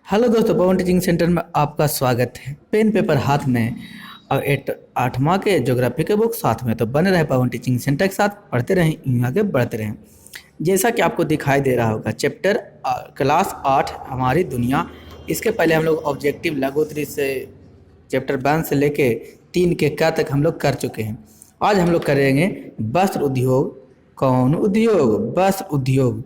Hello दोस्तों, पवन teaching centre में आपका स्वागत है। पेन पेपर हाथ में और 8वां के ज्योग्राफी के बुक साथ में, तो बने रहे पवन टीचिंग सेंटर के साथ, पढ़ते रहें, यूं आगे बढ़ते रहें। जैसा कि आपको दिखाई दे रहा होगा, चैप्टर क्लास 8 हमारी दुनिया। इसके पहले हम लोग ऑब्जेक्टिव लघुत्तरी से चैप्टर 1 से लेके 3 के क तक हम लोग कर चुके हैं। आज हम लोग करेंगे वस्त्र उद्योग। कौन उद्योग? वस्त्र उद्योग।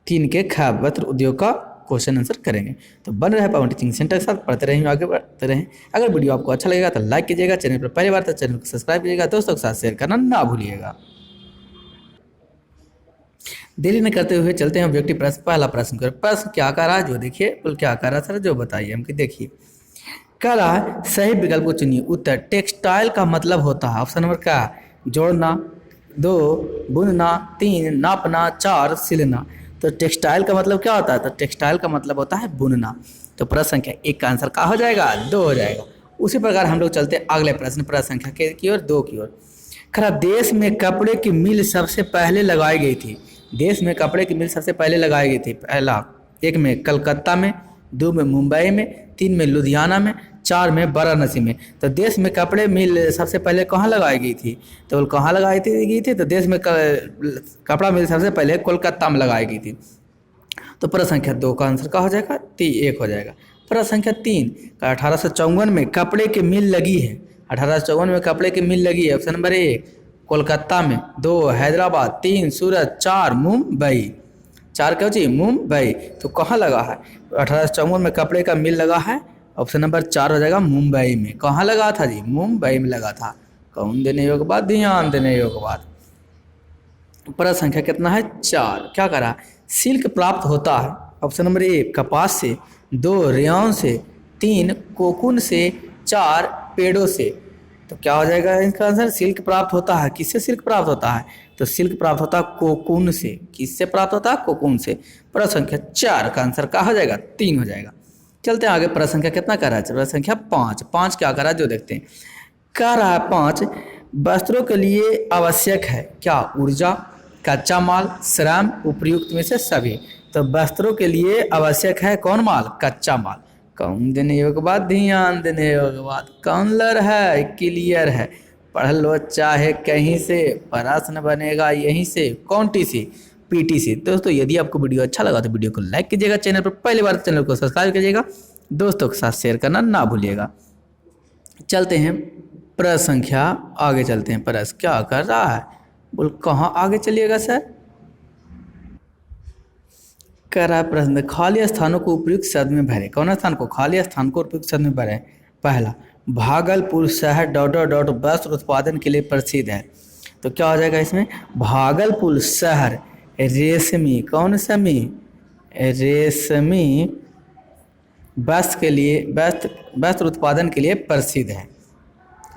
3 के ख वस्त्र उद्योग का क्वेश्चन आंसर करेंगे। तो बन रहे पवन टीचिंग सेंटर के साथ, पढ़ते रहें, आगे बढ़ते रहें। अगर वीडियो आपको अच्छा लगेगा तो लाइक कीजिएगा, चैनल पर पहली बार तो चैनल को सब्सक्राइब कीजिएगा, दोस्तों के साथ शेयर करना ना भूलिएगा। देरी न करते हुए चलते हैं ऑब्जेक्टिव प्रश्न। पहला प्रश्न कर, प्रश्न क्या कर रहा है जो देखिए, बोल क्या कर रहा सर जो बताइए हमको। देखिए कर रहा है, सही विकल्प को चुनिए। उत्तर टेक्सटाइल का मतलब होता है ऑप्शन नंबर क्या? जोड़ना, 2 बुनना, 3 नापना, 4 सिलना। तो टेक्सटाइल का मतलब क्या होता है? तो टेक्सटाइल का मतलब होता है बुनना। तो प्रश्न संख्या 1 का आंसर क्या हो जाएगा? 2 हो जाएगा। उसी प्रकार हम लोग चलते हैं अगले प्रश्न, प्रश्न संख्या की ओर 2 की ओर। खरा, देश में कपड़े की मिल सबसे पहले लगाई गई थी। देश में कपड़े की मिल सबसे पहले लगाई गई थी। पहला 1 में कलकत्ता में, 2 में मुंबई में, 3 में लुधियाना में, 4 में वाराणसी में। तो देश में कपड़े मिल सबसे पहले कहाँ लगाई गई थी? तो कहाँ लगाई गई थी? तो देश में कपड़ा मिल सबसे पहले कोलकाता में लगाई गई थी। तो प्रश्न संख्या 2 का आंसर क्या हो जाएगा? 1 हो जाएगा। प्रश्न संख्या 3 का 1854 में कपड़े की मिल लगी है। 1854 में कपड़े की मिल लगी है। ऑप्शन नंबर 1 कोलकाता में, 2 हैदराबाद, 3 सूरत, 4 मुंबई। 4 क्या होती? मुंबई। तो कहाँ लगा है? 1854 में कपड़े का मिल लगा है। ऑप्शन नंबर 4 हो जाएगा मुंबई में। कहाँ लगा था जी? मुंबई में लगा था। कौन देने योग्य बात? ध्यान देने योग्य बात। प्रश्न संख्या कितना है? 4। क्या करा? सिल्क प्राप्त होता है। ऑप्शन नंबर 1 कपास से, 2 रेयॉन से, 3 कोकून से, 4 पेड़ों से। तो क्या हो जाएगा इसका आंसर? सिल्क प्राप्त होता है। किससे सिल्क प्राप्त होता है? तो सिल्क प्राप्त होता है कोकून से। किससे प्राप्त होता है? कोकून से। प्रश्न संख्या 4 का आंसर क्या हो जाएगा? 3 हो जाएगा। चलते हैं आगे। प्रश्न संख्या कितना कर रहा है? प्रश्न संख्या 5। 5 क्या कर रहा है जो देखते हैं। कह रहा है 5 वस्त्रों के लिए आवश्यक है क्या? ऊर्जा, कच्चा माल, श्रम, उपयुक्त में से सभी। तो वस्त्रों के लिए आवश्यक है कौन माल? कच्चा माल। कौन देने योग्य बात? ध्यान देने योग्य बात। कौन लर है? क्लियर है। पढ़ लो चाहे कहीं से, प्रश्न बनेगा यहीं से। कौन टी सी? पीटीसी। दोस्तों यदि आपको वीडियो अच्छा लगा तो वीडियो को लाइक कीजिएगा, चैनल पर पहली बार चैनल को सब्सक्राइब कीजिएगा, दोस्तों के साथ शेयर करना ना भूलिएगा। चलते हैं प्रश्न संख्या आगे चलते हैं। प्रश्न क्या कर रहा है? बोल कहाँ आगे चलिएगा सर? कर रहा है प्रश्न, खाली स्थानों को उपयुक्त शब्द में भरें। कौन स्थान को? खाली स्थान को उपयुक्त शब्द में भरें। पहला भागलपुर शहर डॉट डॉट डॉट वस्त्र उत्पादन के लिए प्रसिद्ध है। तो क्या हो जाएगा इसमें? भागलपुर शहर रेशमी, कौन समी? रेशमी वस्त्र के लिए, वस्त्र उत्पादन के लिए प्रसिद्ध है।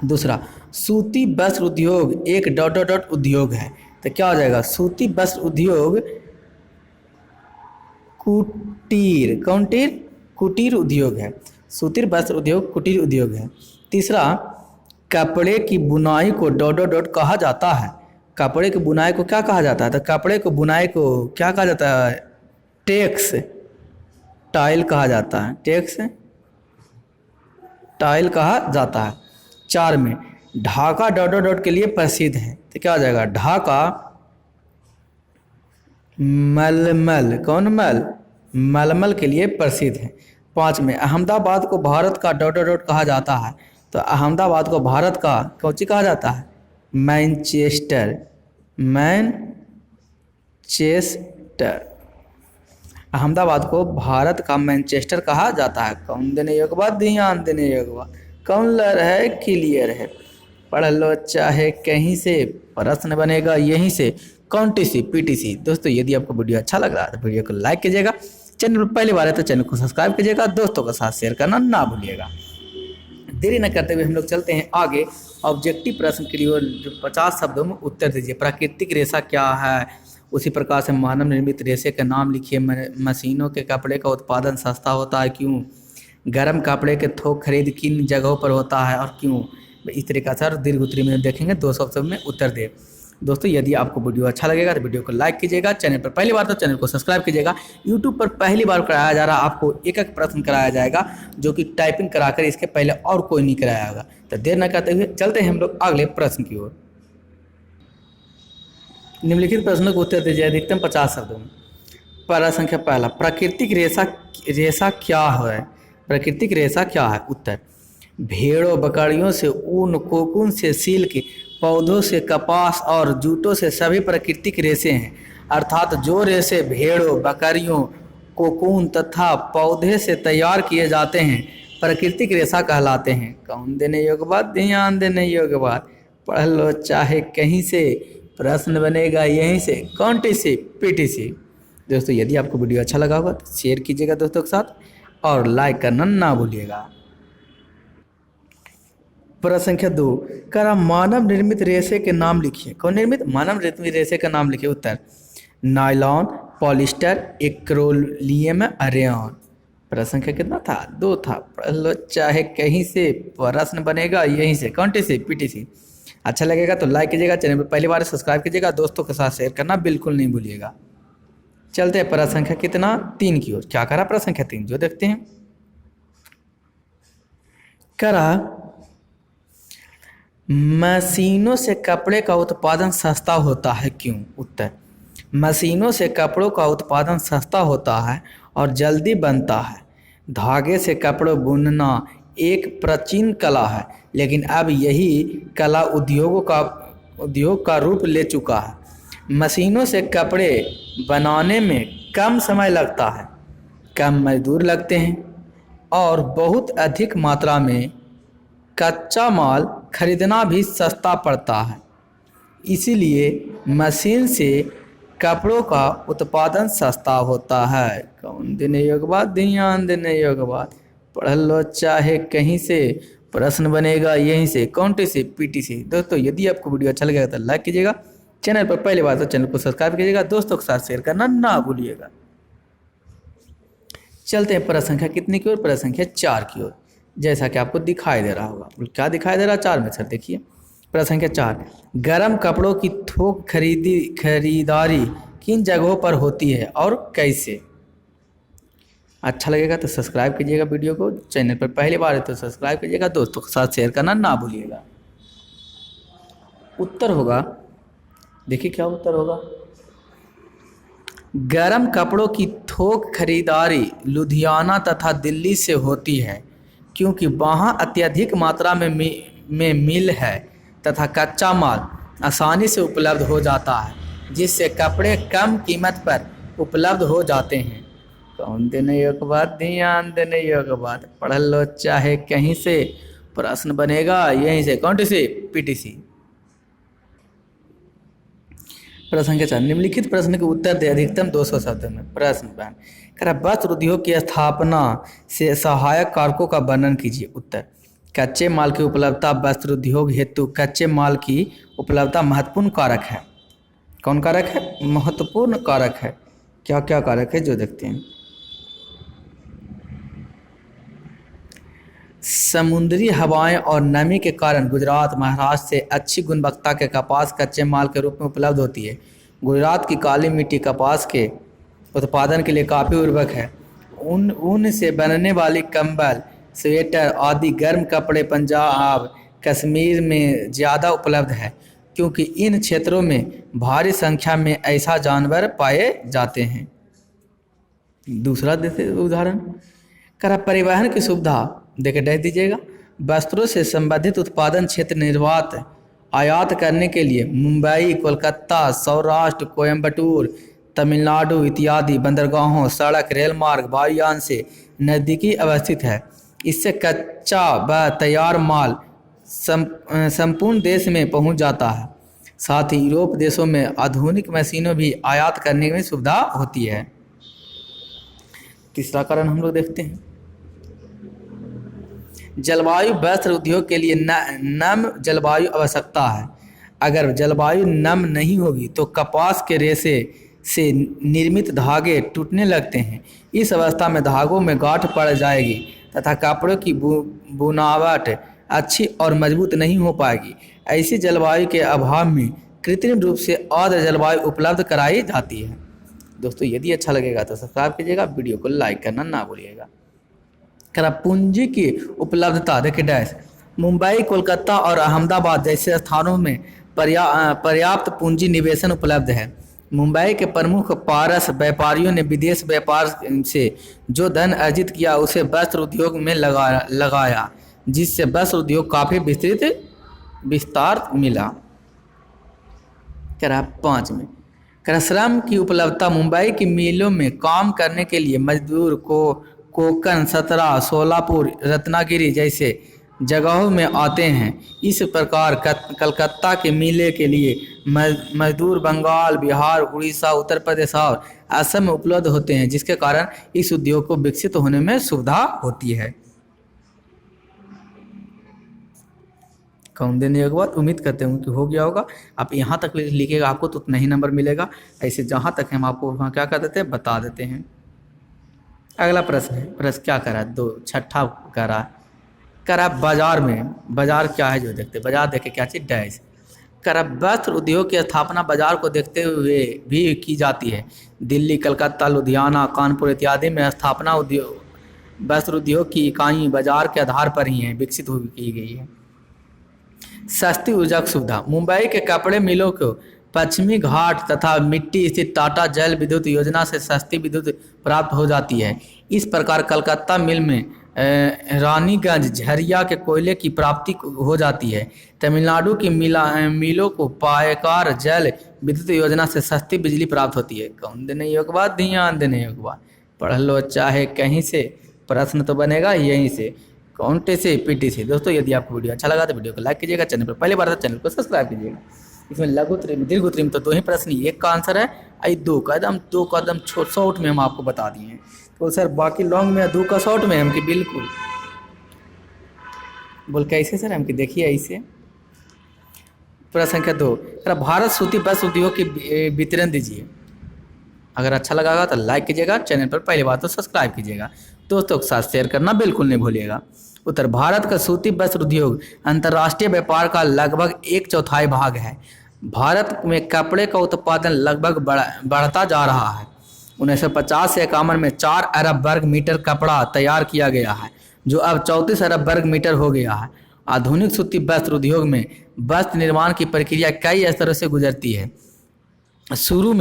दूसरा सूती वस्त्र उद्योग एक डॉट डॉट डॉट उद्योग है। तो क्या हो जाएगा? सूती वस्त्र उद्योग कुटीर, कौन टीर? कुटीर उद्योग है। सूती वस्त्र उद्योग कुटीर उद्योग है। तीसरा कपड़े की बुनाई को डॉट डॉट डॉट कहा जाता है। कपड़े की बुनाई को क्या कहा जाता है? तो कपड़े को बुनाई को क्या कहा जाता है? टेक्स टाइल कहा जाता है। टेक्स टाइल कहा जाता है। 4 में ढाका डॉट डॉट डॉट के लिए प्रसिद्ध है। तो क्या हो जाएगा? ढाका मलमल, कौन मल? मलमल के लिए प्रसिद्ध है। 5 में अहमदाबाद को भारत का डॉट डॉट डॉट कहा जाता है। तो अहमदाबाद को भारत का कौन कहा जाता है? Manchester, Manchester. अहमदाबाद को भारत का मैनचेस्टर कहा जाता है। कौन देने योग्य बात? ध्यान देने योग्य बात। कौन लर है? क्लियर है। पढ़ लो चाहे कहीं से, प्रश्न बनेगा यहीं से। कौन टी सी? पीटीसी। दोस्तों यदि आपको वीडियो अच्छा लग रहा है तो वीडियो को लाइक कीजिएगा, चैनल पर पहली बार है तो चैनल को सब्सक्राइब कीजिएगा, दोस्तों के साथ शेयर करना ना भूलिएगा। देरी न करते हुए हम लोग चलते हैं आगे ऑब्जेक्टिव प्रश्न के लिए। जो 50 शब्दों में उत्तर दीजिए। प्राकृतिक रेशा क्या है? उसी प्रकार से मानव निर्मित रेशे के नाम लिखिए। मशीनों के कपड़े का उत्पादन सस्ता होता है क्यों? गर्म कपड़े के थोक खरीद किन जगहों पर होता है और क्यों? इस तरीका से दीर्घ उत्तरी में देखेंगे 200 शब्द में उत्तर दे। दोस्तों यदि आपको वीडियो अच्छा लगेगा तो वीडियो को लाइक कीजिएगा, चैनल पर पहली बार तो चैनल को सब्सक्राइब कीजिएगा। यूट्यूब पर पहली बार कराया जा रहा, आपको एक एक प्रश्न कराया जाएगा जो कि टाइपिंग कराकर इसके पहले और कोई नहीं कराया होगा। तो देर न करते हुए चलते हैं हम लोग अगले प्रश्न की ओर। निम्नलिखित प्रश्नों को उत्तर दीजिए अधिकतम 50 शब्दों में। प्रश्न संख्या पहला, प्राकृतिक रेशा क्या है? प्राकृतिक रेशा क्या है? उत्तर, भेड़ों बकरियों से ऊन, कोकून से सिल्क, पौधों से कपास और जूटों से सभी प्राकृतिक रेशे हैं। अर्थात जो रेशे भेड़ों बकरियों, कोकून तथा पौधे से तैयार किए जाते हैं प्राकृतिक रेशा कहलाते हैं। कौन देने योग्य बात, ध्यान देने योग्य बात, पढ़ लो चाहे कहीं से, प्रश्न बनेगा यहीं से, कॉन्टीसी पीटीसी। दोस्तों यदि आपको वीडियो अच्छा लगा होगा तो शेयर कीजिएगा दोस्तों के साथ और लाइक करना ना भूलिएगा। प्रश्न संख्या 2, करा मानव निर्मित रेशे के नाम लिखिए। कौन निर्मित? मानव निर्मित रेशे का नाम लिखिए। उत्तर, नायलॉन, पॉलिस्टर, एक्रोलियम, रेयॉन। प्रश्न संख्या कितना था? 2 था। पढ़ लो चाहे कहीं से, प्रश्न बनेगा यहीं से, कॉन्टीसी पीटीसी। अच्छा लगेगा तो लाइक कीजिएगा, चैनल पर पहली बार सब्सक्राइब कीजिएगा, दोस्तों के साथ शेयर करना बिल्कुल नहीं भूलिएगा। चलते हैं प्रश्न संख्या कितना? 3 की ओर। क्या करा? प्रश्न संख्या 3 जो देखते हैं। करा मशीनों से कपड़े का उत्पादन सस्ता होता है, क्यों? उत्तर, मशीनों से कपड़ों का उत्पादन सस्ता होता है और जल्दी बनता है। धागे से कपड़े बुनना एक प्राचीन कला है, लेकिन अब यही कला उद्योग का रूप ले चुका है। मशीनों से कपड़े बनाने में कम समय लगता है, कम मजदूर लगते हैं और बहुत अधिक मात्रा में कच्चा माल खरीदना भी सस्ता पड़ता है। इसीलिए मशीन से कपड़ों का उत्पादन सस्ता होता है। कौन देने योग्य बात, ध्यान देने योग्य बात, पढ़ लो चाहे कहीं से, प्रश्न बनेगा यहीं से, कॉन्टीसी पीटीसी। दोस्तों यदि आपको वीडियो अच्छा लगेगा तो लाइक कीजिएगा, चैनल पर पहली बार तो चैनल को सब्सक्राइब कीजिएगा, दोस्तों के साथ शेयर करना ना भूलिएगा। चलते हैं प्रश्न संख्या कितनी की ओर? प्रश्न संख्या 4 की ओर। जैसा कि आपको दिखाई दे रहा होगा, क्या दिखाई दे रहा है? 4 में सर देखिए। प्रश्न संख्या 4, गर्म कपड़ों की थोक खरीदारी किन जगहों पर होती है और कैसे? अच्छा लगेगा तो सब्सक्राइब कीजिएगा वीडियो को, चैनल पर पहली बार है तो सब्सक्राइब कीजिएगा, दोस्तों के साथ शेयर करना ना भूलिएगा। उत्तर होगा, देखिए क्या उत्तर होगा। गर्म कपड़ों की थोक खरीदारी लुधियाना तथा दिल्ली से होती है, क्योंकि वहाँ अत्यधिक मात्रा में मिल है तथा कच्चा माल आसानी से उपलब्ध हो जाता है, जिससे कपड़े कम कीमत पर उपलब्ध हो जाते हैं। कौन देने योग्य बात, ध्यान देने योग्य बात, पढ़ लो चाहे कहीं से, प्रश्न बनेगा यहीं से, कॉन्टीसी पीटीसी। प्रश्न संख्या 4, निम्नलिखित प्रश्न के उत्तर दे अधिकतम 200 शब्दों में। प्रश्न बयान करा वस्त्र उद्योग की स्थापना से सहायक कारकों का वर्णन कीजिए। उत्तर, कच्चे माल की उपलब्धता वस्त्र उद्योग हेतु कच्चे माल की उपलब्धता महत्वपूर्ण कारक है। कौन कारक है? महत्वपूर्ण कारक है। क्या क्या कारक है जो देखते हैं। समुद्री हवाएं और नमी के कारण गुजरात, महाराष्ट्र से अच्छी गुणवत्ता के कपास कच्चे माल के रूप में उपलब्ध होती है। गुजरात की काली मिट्टी कपास के उत्पादन के लिए काफ़ी उर्वरक है। ऊन से बनने वाली कंबल, स्वेटर आदि गर्म कपड़े पंजाब, कश्मीर में ज़्यादा उपलब्ध है, क्योंकि इन क्षेत्रों में भारी संख्या में ऐसा जानवर पाए जाते हैं। दूसरा देते उदाहरण, करा परिवहन की सुविधा देखे डह दीजिएगा। वस्त्रों से संबंधित उत्पादन क्षेत्र निर्यात आयात करने के लिए मुंबई, कोलकाता, सौराष्ट्र, कोयम्बटूर, तमिलनाडु इत्यादि बंदरगाहों, सड़क, रेल मार्ग, वायुयान से नज़दीकी अवस्थित है। इससे कच्चा व तैयार माल संपूर्ण देश में पहुंच जाता है। साथ ही यूरोप देशों में आधुनिक मशीनों भी आयात करने में सुविधा होती है। तीसरा कारण हम लोग देखते हैं, जलवायु वस्त्र उद्योग के लिए नम जलवायु आवश्यकता है। अगर जलवायु नम नहीं होगी तो कपास के रेशे से निर्मित धागे टूटने लगते हैं। इस अवस्था में धागों में गांठ पड़ जाएगी तथा कपड़ों की बुनावट अच्छी और मजबूत नहीं हो पाएगी। ऐसी जलवायु के अभाव में कृत्रिम रूप से आर्द्र जलवायु उपलब्ध कराई जाती है। दोस्तों यदि अच्छा लगेगा तो सब्सक्राइब कीजिएगा, वीडियो को लाइक करना ना भूलिएगा। करा पूंजी की उपलब्धता, देखिए डैश, मुंबई, कोलकाता और अहमदाबाद जैसे स्थानों में पर्याप्त पूंजी निवेशन उपलब्ध है। मुंबई के प्रमुख पारस व्यापारियों ने विदेश व्यापार से जो धन अर्जित किया उसे वस्त्र उद्योग में लगाया, जिससे वस्त्र उद्योग काफ़ी विस्तार मिला। करा 5 में, करा श्रम की उपलब्धता, मुंबई की मिलों में काम करने के लिए मजदूर को कोंकण, सतरा, सोलापुर, रत्नागिरी जैसे जगहों में आते हैं। इस प्रकार कलकत्ता के मिले के लिए मजदूर बंगाल, बिहार, उड़ीसा, उत्तर प्रदेश और असम में उपलब्ध होते हैं, जिसके कारण इस उद्योग को विकसित होने में सुविधा होती है। कौन देने के बाद उम्मीद करते हैं कि हो गया होगा। आप यहाँ तक लिखिएगा, आपको तो उतना ही नंबर मिलेगा। ऐसे जहाँ तक हम आपको वहाँ क्या कर देते हैं, बता देते हैं। अगला प्रश्न है, प्रश्न क्या करा, 2 छठा करा बाजार में, बाजार क्या है जो देखते, बाजार देखे क्या चीज़, डैश। करा वस्त्र उद्योग की स्थापना बाजार को देखते हुए भी की जाती है। दिल्ली, कलकत्ता, लुधियाना, कानपुर इत्यादि में स्थापना वस्त्र उद्योग की इकाई बाजार के आधार पर ही है विकसित की गई है। सस्ती ऊर्जा की सुविधा, मुंबई के कपड़े मिलों को पश्चिमी घाट तथा मिट्टी स्थित टाटा जल विद्युत योजना से सस्ती विद्युत प्राप्त हो जाती है। इस प्रकार कलकत्ता मिल में रानीगंज, झरिया के कोयले की प्राप्ति हो जाती है। तमिलनाडु की मिलों को पायकार जल विद्युत योजना से सस्ती बिजली प्राप्त होती है। कौन देने योग्य बात, ध्यान देने योग्य बात, पढ़ लो चाहे कहीं से, प्रश्न तो बनेगा यहीं से, कौनटे से, पीटी से। दोस्तों यदि आपको वीडियो अच्छा लगा तो वीडियो को लाइक कीजिएगा, चैनल पर पहली बार तो चैनल को सब्सक्राइब कीजिएगा। इसमें लघु त्रिम, दीर्घ त्रिम तो 2 ही प्रश्न, एक का आंसर है, आई 2 कदम शॉर्ट में हम आपको बता दिए हैं। तो सर बाकी लॉन्ग में 2 का शॉर्ट में हम कि बिल्कुल बोल कैसे सर हम कि देखिए ऐसे। प्रश्न संख्या 2, भारत सूती वस्त्र उद्योग की वितरण दीजिए। अगर अच्छा लगा तो लाइक कीजिएगा, चैनल पर पहली बार तो सब्सक्राइब कीजिएगा, दोस्तों के साथ शेयर करना बिल्कुल नहीं भूलिएगा। उत्तर, भारत का सूती वस्त्र उद्योग अंतर्राष्ट्रीय व्यापार का लगभग 1/4 भाग है। भारत में कपड़े का उत्पादन लगभग बढ़ता जा रहा है। 1950 से 51 में 4 अरब वर्ग मीटर कपड़ा तैयार किया गया है, जो अब 34 अरब वर्ग मीटर हो गया है। आधुनिक सूती वस्त्र उद्योग में वस्त्र निर्माण की प्रक्रिया कई स्तरों से गुजरती है। शुरू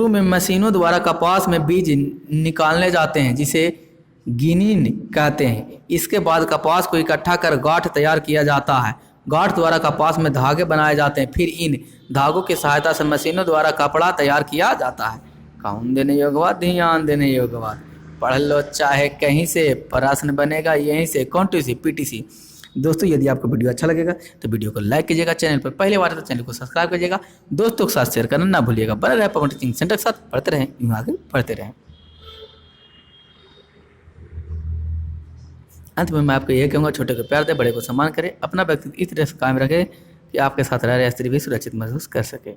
में मशीनों द्वारा कपास में बीज निकालने जाते हैं, जिसे गिनीन कहते हैं। इसके बाद कपास को इकट्ठा कर गांठ तैयार किया जाता है। गांठ द्वारा कपास में धागे बनाए जाते हैं, फिर इन धागों की सहायता से मशीनों द्वारा कपड़ा तैयार किया जाता है। कौन देने योग्य बात, ध्यान देने योग्य बात, पढ़ लो चाहे कहीं से, प्रश्न बनेगा यहीं से, कौनटी पीटीसी। दोस्तों यदि आपको वीडियो अच्छा लगेगा तो वीडियो को लाइक कीजिएगा, चैनल पर पहले बार तो चैनल को सब्सक्राइब कीजिएगा, दोस्तों के साथ शेयर करना ना भूलिएगा। बने रहे पवन टीचिंग सेंटर के साथ, पढ़ते रहें, यूँ आगे पढ़ते रहें। अंत में मैं आपको यह कहूँगा, छोटे को प्यार दे, बड़े को सम्मान करें, अपना व्यक्तित्व इस तरह से कायम रखें कि आपके साथ रह रहे स्त्री भी सुरक्षित महसूस कर सके।